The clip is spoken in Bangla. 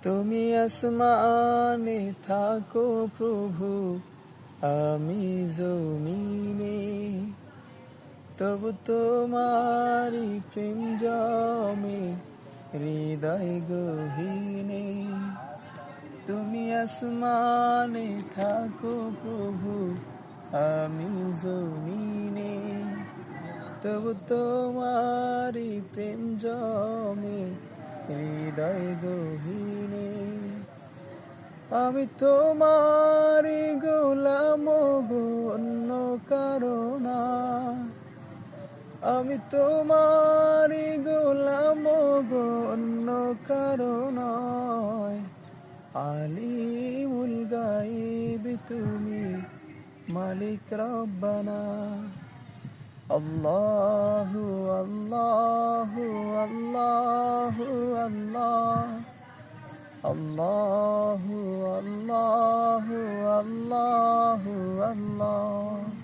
তুমি আসমানে থাকো প্রভু, আমি জমিনে, তবু তোমারি প্রেম জমে হৃদয় গহীনে। তুমি আসমানে থাকো প্রভু, আমি জমিনে, তবু তোমারি প্রেম জমে হৃদয় গহীনে। আমি তোমারি গোলাম গো, অন্য কারো না। আমি তোমারি গোলাম গো, অন্য কারো নয়। আলিমুল গায়ব তুমি, মালিক রব্বানা। আল্লাহু আল্লাহু আল্লাহু আল্লাহ, আল্লাহু আল্লাহু আল্লাহু আল্লাহ।